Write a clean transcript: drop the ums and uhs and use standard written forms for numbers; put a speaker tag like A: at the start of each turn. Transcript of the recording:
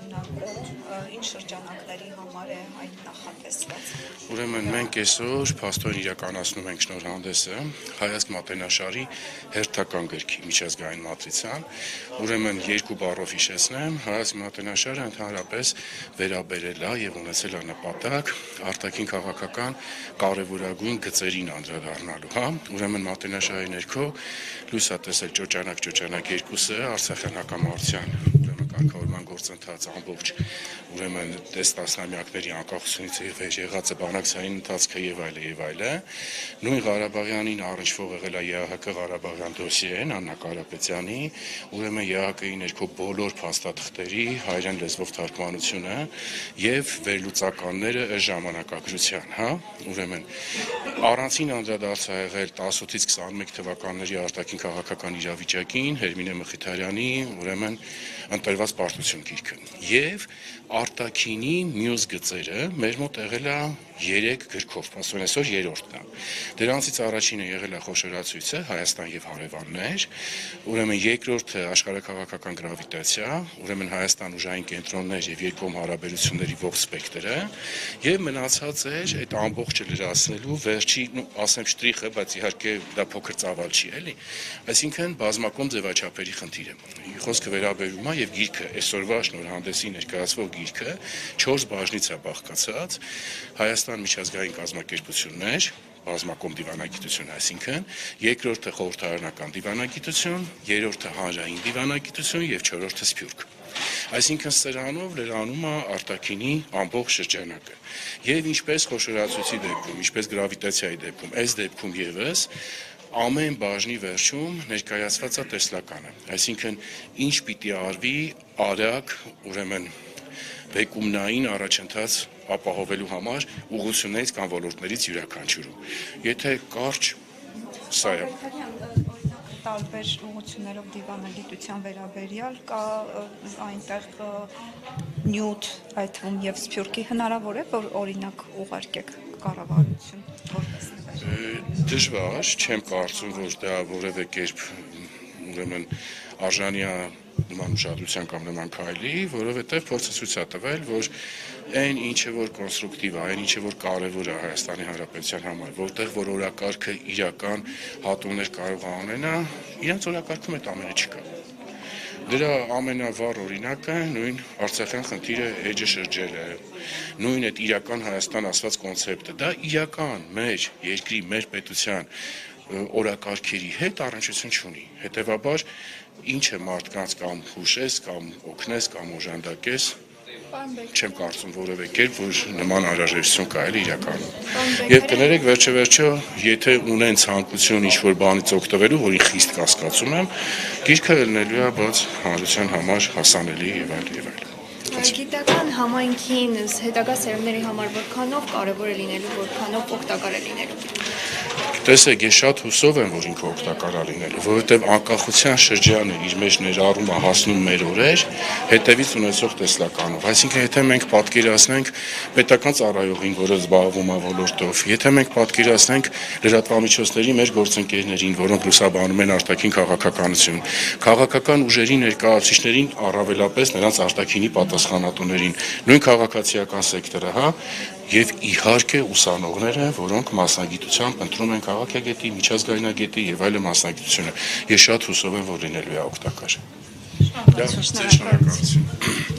A: շարունակում, ինչ շրջանակների համար է այն նախատեսված։
B: Ուրեմն մենք այսօր փաստորեն իրականացնում ենք շնորհանդեսը Հայացք Մատենաշարի հերթական գրքի միջազգային մատրիցան, ուրեմն երկու բառով հիշեցնեմ, Հայացք Մատենաշարը ընդհանրապես վերաբերել է եւ ունեցել է նպատակ արտաքին քաղաքական կարևորագույն գծերին անդրադառնալու, հա, ուրեմն Մատենաշարի ներքո լույս է տեսել ճոճանակ երկուսը Արցախյան հակամարտության կարգավորման գործընթաց ամբողջ ուրեմն տասնամյակների անկախությունից եղած բանակցային ընթացքը եւ այլը, նույն Ղարաբաղյանին առնչվող եղել է ԵԱՀԿ Ղարաբաղյան դոսիեն Աննա Կարապետյանի, ուրեմն ԵԱՀԿ-ի ներքո բոլոր փաստաթղթերի հայերեն լեզվով թարգմանությունը եւ վերլուծականները ըստ ժամանակագրության, հա, ուրեմն առանցին անդրադարձ ա եղել 18-ից 21 թվականների արտաքին քաղաքական իրավիճակին Հերմինե Մխիթարյանի ուրեմն ընտրված պարտություն գիրքը եւ արտաքինի մյուս գծերը մեր մոտ եղել է 3 գրքով, ասեն այսօր երրորդն է։ Դրանցից առաջինը եղել է խոշորացույցը Հայաստան եւ հարևաններ, ուրեմն երկրորդը աշխարհաքաղաքական գրավիտացիա, ուրեմն Հայաստան ուժային կենտրոններ եւ երկկողմ հարաբերությունների ողջ սպեկտրը եւ մնացած էր այդ ամբողջը լրացնելու վերջի, ասեմ շտրիխը, բայց իհարկե դա փոքր ծավալ չի, էլի, այսինքն բազմակողմ ձևաչափերի խնդիրը։ Խոսքը վերաբերում է եւ գիրքը այսօրվա շնորհանդեսի ներկայացվող գիրքը 4 բաժնից է բաղկացած Հայաստան միջազգային կազմակերպություններ, բազմակողմ դիվանագիտություն, այսինքն երկրորդը խորհրդարանական դիվանագիտություն, երրորդը հանրային դիվանագիտություն եւ չորրորդը սփյուռք։ Այսինքն սրանով լրանում է արտաքինի ամբողջ շրջանակը։ Եվ ինչպես խոշորացույցի դեպքում, ինչպես գրավիտացիայի դեպքում, այս դեպքում եւս ամեն բաժնի վերջում ներկայացված է տեսլականը, այսինքն ինչ պիտի արվի արագ, ուրեմն բեկումնային առաջընթաց ապահովելու համար ուղղություններից կամ ոլորտներից յուրաքանչյուրում։ Եթե կարճ սա է։
A: Տարբեր ուղղություններով դիվանագիտության վերաբերյալ կա այնտեղ նյութ, այդ թվում եւ սփյուռքի հնարավոր է, որ օրինակ ուղարկեք կառավարություն որպես
B: Դժվար, չեմ կարծում, որ դա որևէ կերպ ուրեմն արժանի է նման ուշադրության կամ նման քայլի, որովհետև փորձը ցույց է տվել, որ այն ինչը որ կոնստրուկտիվ է, այն ինչը որ կարևոր է Հայաստանի Հանրապետության համար, որտեղ որ օրակարգը իրական հատումներ կարող է ունենա, իրենց օրակարգում այդ ամենը չկա։ Դրա ամենավառ օրինակը նույն Արցախյան խնդիրը էջը շրջելը, նույն այդ իրական Հայաստան ասված կոնցեպտը, դա իրական մեր երկրի, մեր պետության օրակարգերի հետ առնչություն չունի։ Հետևաբար ինչը մարդկանց կամ հուշես, կամ օգնես, կամ օժանդակես, չեմ կարծում որևէ կերպ, որ նման անհրաժեշտություն կա էլ իրականում։ Եվ կներեք վերջը, եթե ունեն ցանկություն ինչ-որ բանից օգտվելու, որին խիստ կասկածում եմ, գիրքը ելնելու է բաց հանրության համար հասանելի եւ այլ։
C: Գիտական համայնքին հետագա սերունդների համար որքանով կարևոր է լինելու, որքանով օգտակար է լինելու։
B: Տեսեք, ես շատ հուսով եմ, որ ինքը օգտակար է լինելու, որովհետև անկախության շրջանը իր մեջ ներառում է հասնում մեր օրեր, հետևից ունեցող տեսլականով։ Այսինքն, եթե մենք պատկերացնենք պետական ծառայողին, որը զբաղվում է ոլորտով, եթե մենք պատկերացնենք լրատվամիջոցների մեր գործընկերներին, որոնք լուսաբանում են արտաքին քաղաքականություն, քաղաքական ուժերի ներկայացուցիչներին, առավելապես նրանց արտաքինի պատասխանատուներին, նույն քաղաքացիական սեկտորը, հա, եւ իհարկե ուսանողները, որոնք մասնագիտությամբ ընտրում են քաղաքագետի, միջազգայնագետի եւ այլ մասնագիտությունը։ Ես շատ հուսով եմ, որ լինելու է օգտակար։ Շնորհակալություն։